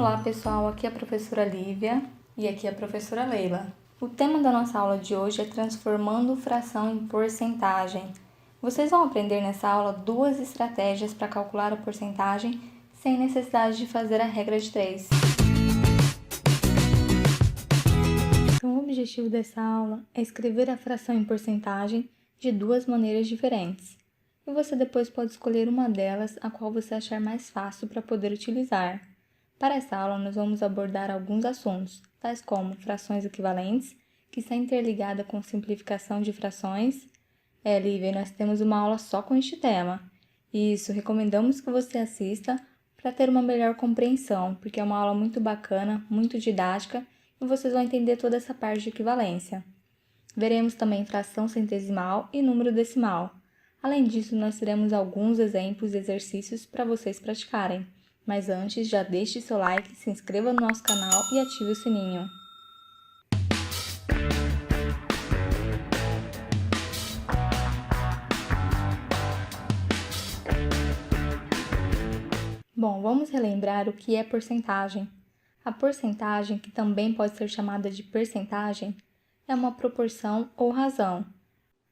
Olá pessoal, aqui é a professora Lívia e aqui é a professora Leila. O tema da nossa aula de hoje é transformando fração em porcentagem. Vocês vão aprender nessa aula duas estratégias para calcular a porcentagem sem necessidade de fazer a regra de 3. Então, o objetivo dessa aula é escrever a fração em porcentagem de duas maneiras diferentes. E você depois pode escolher uma delas, a qual você achar mais fácil para poder utilizar. Para essa aula, nós vamos abordar alguns assuntos, tais como frações equivalentes, que está interligada com simplificação de frações. Lívia, nós temos uma aula só com este tema. Isso, recomendamos que você assista para ter uma melhor compreensão, porque é uma aula muito bacana, muito didática, e vocês vão entender toda essa parte de equivalência. Veremos também fração centesimal e número decimal. Além disso, nós teremos alguns exemplos e exercícios para vocês praticarem. Mas antes, já deixe seu like, se inscreva no nosso canal e ative o sininho. Bom, vamos relembrar o que é porcentagem. A porcentagem, que também pode ser chamada de percentagem, é uma proporção ou razão.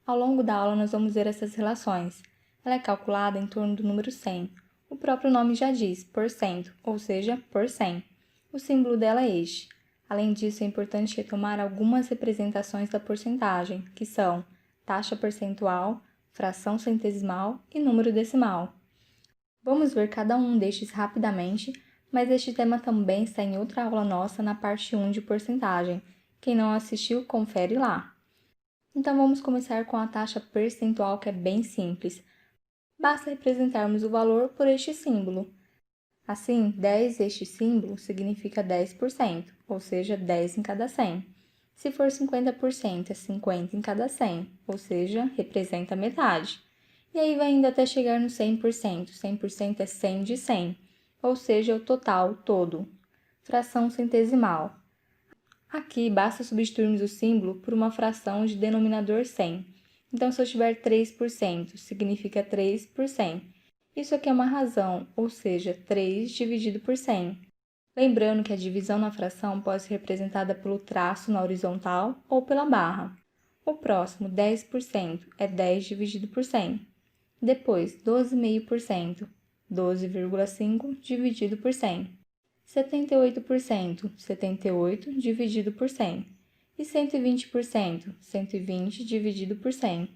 Ao longo da aula, nós vamos ver essas relações. Ela é calculada em torno do número 100. O próprio nome já diz, porcento, ou seja, por 100. O símbolo dela é este. Além disso, é importante retomar algumas representações da porcentagem, que são taxa percentual, fração centesimal e número decimal. Vamos ver cada um destes rapidamente, mas este tema também está em outra aula nossa na parte 1 de porcentagem. Quem não assistiu, confere lá. Então, vamos começar com a taxa percentual, que é bem simples. Basta representarmos o valor por este símbolo. Assim, 10 este símbolo significa 10%, ou seja, 10 em cada 100. Se for 50%, é 50 em cada 100, ou seja, representa metade. E aí vai indo até chegar no 100%. 100% é 100 de 100, ou seja, o total todo. Fração centesimal. Aqui, basta substituirmos o símbolo por uma fração de denominador 100. Então, se eu tiver 3%, significa 3%. Isso aqui é uma razão, ou seja, 3 dividido por 100. Lembrando que a divisão na fração pode ser representada pelo traço na horizontal ou pela barra. O próximo, 10%, é 10 dividido por 100. Depois, 12,5%, 12,5 dividido por 100. 78%, 78 dividido por 100. E 120%, 120 dividido por 100.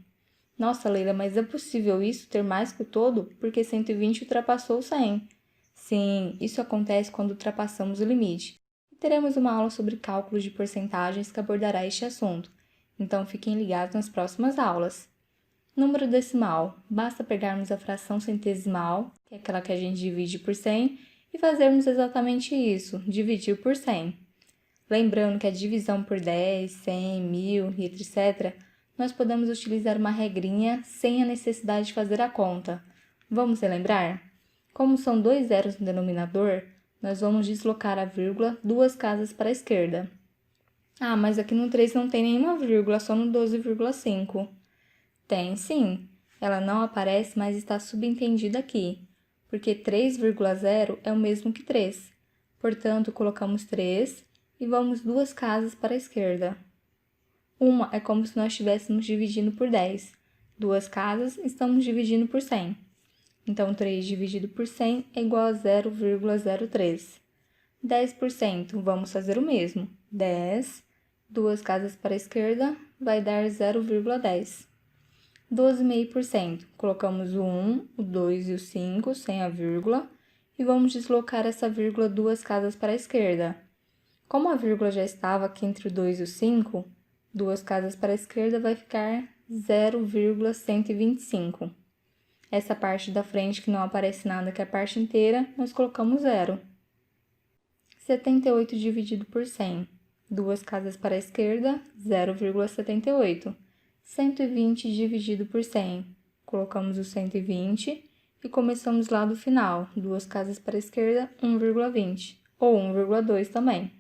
Nossa, Leila, mas é possível isso ter mais que o todo? Porque 120 ultrapassou o 100. Sim, isso acontece quando ultrapassamos o limite. E teremos uma aula sobre cálculo de porcentagens que abordará este assunto. Então, fiquem ligados nas próximas aulas. Número decimal. Basta pegarmos a fração centesimal, que é aquela que a gente divide por 100, e fazermos exatamente isso, dividir por 100. Lembrando que a divisão por 10, 100, 1000 e etc., nós podemos utilizar uma regrinha sem a necessidade de fazer a conta. Vamos relembrar? Como são dois zeros no denominador, nós vamos deslocar a vírgula duas casas para a esquerda. Ah, mas aqui no 3 não tem nenhuma vírgula, só no 12,5. Tem sim, ela não aparece, mas está subentendida aqui, porque 3,0 é o mesmo que 3. Portanto, colocamos 3 e vamos duas casas para a esquerda. Uma é como se nós estivéssemos dividindo por 10. Duas casas, estamos dividindo por 100. Então, 3 dividido por 100 é igual a 0,03. 10%, vamos fazer o mesmo. 10, duas casas para a esquerda, vai dar 0,10. 12,5%, colocamos o 1, o 2 e o 5 sem a vírgula e vamos deslocar essa vírgula duas casas para a esquerda. Como a vírgula já estava aqui entre o 2 e o 5, duas casas para a esquerda vai ficar 0,125. Essa parte da frente que não aparece nada, que é a parte inteira, nós colocamos 0. 78 dividido por 100. Duas casas para a esquerda, 0,78. 120 dividido por 100. Colocamos o 120 e começamos lá do final. Duas casas para a esquerda, 1,20. Ou 1,2 também.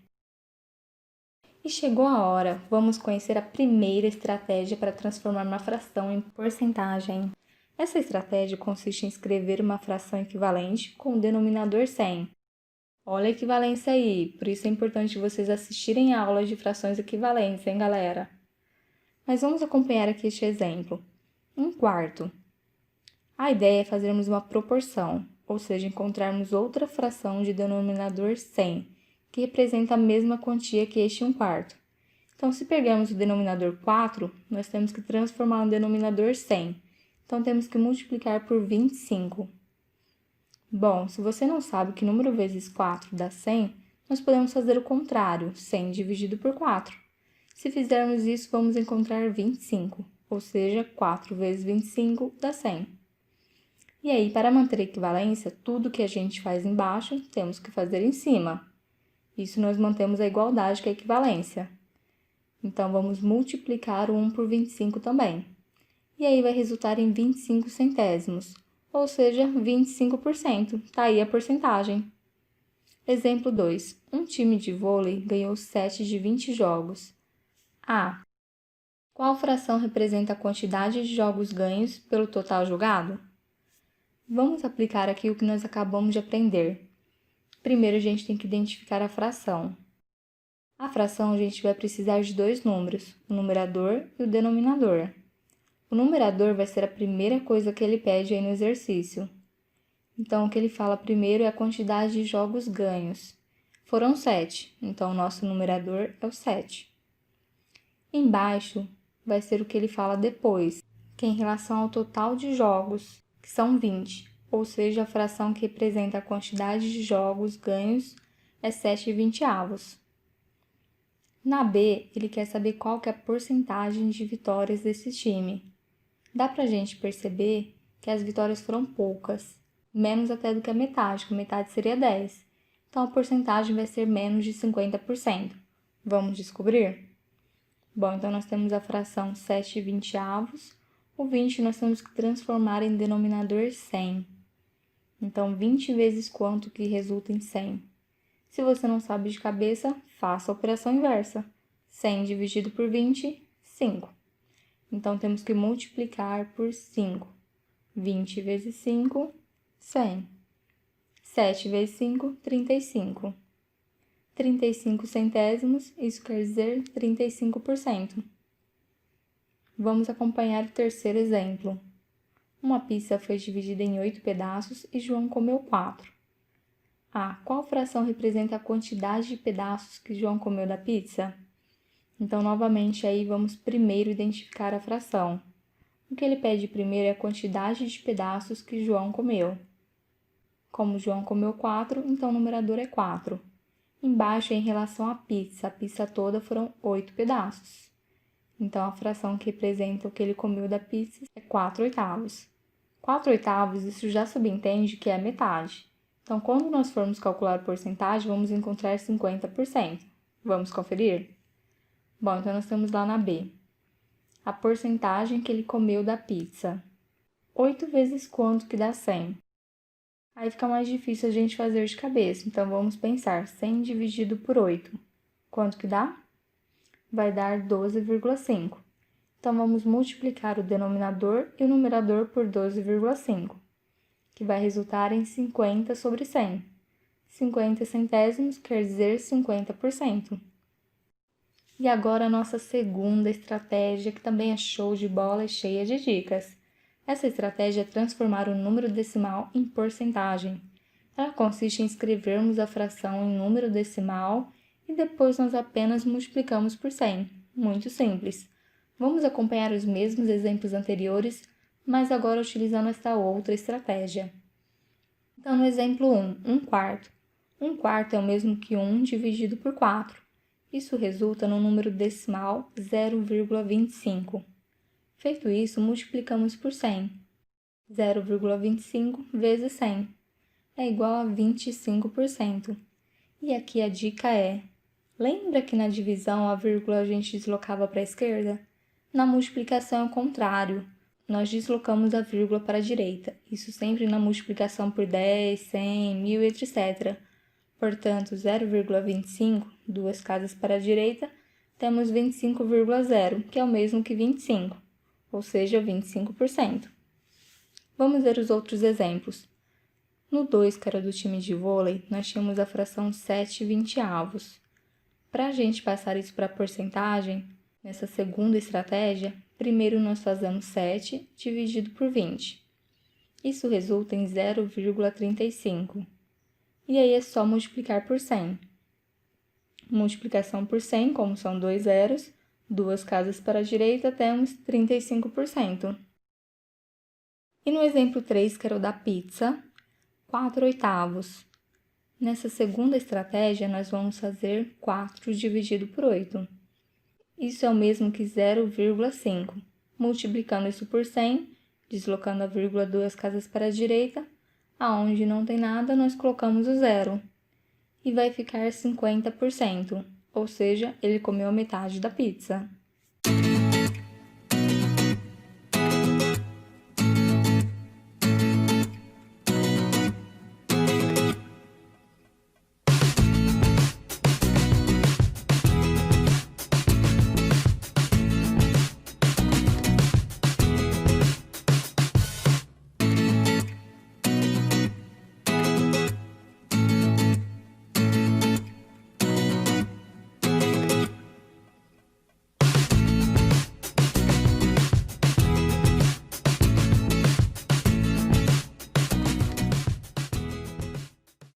E chegou a hora, vamos conhecer a primeira estratégia para transformar uma fração em porcentagem. Essa estratégia consiste em escrever uma fração equivalente com o denominador 100. Olha a equivalência aí, por isso é importante vocês assistirem a aula de frações equivalentes, hein, galera? Mas vamos acompanhar aqui este exemplo. 1/4. A ideia é fazermos uma proporção, ou seja, encontrarmos outra fração de denominador 100, que representa a mesma quantia que este 1/4. Então, se pegarmos o denominador 4, nós temos que transformar no denominador 100. Então, temos que multiplicar por 25. Bom, se você não sabe que número vezes 4 dá 100, nós podemos fazer o contrário, 100 dividido por 4. Se fizermos isso, vamos encontrar 25, ou seja, 4 vezes 25 dá 100. E aí, para manter a equivalência, tudo que a gente faz embaixo, temos que fazer em cima. Isso nós mantemos a igualdade com a equivalência. Então, vamos multiplicar o 1 por 25 também. E aí vai resultar em 25 centésimos, ou seja, 25%. Tá aí a porcentagem. Exemplo 2. Um time de vôlei ganhou 7 de 20 jogos. A. Qual fração representa a quantidade de jogos ganhos pelo total jogado? Vamos aplicar aqui o que nós acabamos de aprender. Primeiro, a gente tem que identificar a fração. A fração, a gente vai precisar de dois números, o numerador e o denominador. O numerador vai ser a primeira coisa que ele pede aí no exercício. Então, o que ele fala primeiro é a quantidade de jogos ganhos. Foram 7, então o nosso numerador é o 7. Embaixo vai ser o que ele fala depois, que é em relação ao total de jogos, que são 20, ou seja, a fração que representa a quantidade de jogos ganhos é 7/20. Na B, ele quer saber qual que é a porcentagem de vitórias desse time. Dá pra gente perceber que as vitórias foram poucas, menos até do que a metade seria 10. Então, a porcentagem vai ser menos de 50%. Vamos descobrir? Bom, então nós temos a fração 7/20. O 20 nós temos que transformar em denominador 100. Então, 20 vezes quanto que resulta em 100? Se você não sabe de cabeça, faça a operação inversa. 100 dividido por 20, 5. Então, temos que multiplicar por 5. 20 vezes 5, 100. 7 vezes 5, 35. 35 centésimos, isso quer dizer 35%. Vamos acompanhar o terceiro exemplo. Uma pizza foi dividida em 8 pedaços e João comeu 4. A. Qual fração representa a quantidade de pedaços que João comeu da pizza? Então, novamente, aí vamos primeiro identificar a fração. O que ele pede primeiro é a quantidade de pedaços que João comeu. Como João comeu 4, então o numerador é 4. Embaixo é em relação à pizza. A pizza toda foram 8 pedaços. Então, a fração que representa o que ele comeu da pizza é 4/8. 4/8, isso já subentende que é a metade. Então, quando nós formos calcular a porcentagem, vamos encontrar 50%. Vamos conferir? Bom, então nós temos lá na B a porcentagem que ele comeu da pizza. 8 vezes quanto que dá 100? Aí fica mais difícil a gente fazer de cabeça, então vamos pensar 100 dividido por 8. Quanto que dá? Vai dar 12,5. Então, vamos multiplicar o denominador e o numerador por 12,5, que vai resultar em 50 sobre 100. 50 centésimos quer dizer 50%. E agora a nossa segunda estratégia, que também é show de bola e cheia de dicas. Essa estratégia é transformar o número decimal em porcentagem. Ela consiste em escrevermos a fração em número decimal e depois nós apenas multiplicamos por 100. Muito simples. Vamos acompanhar os mesmos exemplos anteriores, mas agora utilizando esta outra estratégia. Então, no exemplo 1, 1/4. 1/4 é o mesmo que 1 dividido por 4. Isso resulta no número decimal 0,25. Feito isso, multiplicamos por 100. 0,25 vezes 100 é igual a 25%. E aqui a dica é: lembra que na divisão a vírgula a gente deslocava para a esquerda? Na multiplicação é o contrário. Nós deslocamos a vírgula para a direita. Isso sempre na multiplicação por 10, 100, 1000, etc. Portanto, 0,25, duas casas para a direita, temos 25,0, que é o mesmo que 25, ou seja, 25%. Vamos ver os outros exemplos. No 2, que era do time de vôlei, nós tínhamos a fração 7/20. Para a gente passar isso para a porcentagem, nessa segunda estratégia, primeiro nós fazemos 7 dividido por 20. Isso resulta em 0,35. E aí é só multiplicar por 100. Multiplicação por 100, como são dois zeros, duas casas para a direita, temos 35%. E no exemplo 3, que era o da pizza, 4/8. Nessa segunda estratégia, nós vamos fazer 4 dividido por 8. Isso é o mesmo que 0,5. Multiplicando isso por 100, deslocando a vírgula duas casas para a direita, aonde não tem nada, nós colocamos o zero. E vai ficar 50%, ou seja, ele comeu a metade da pizza.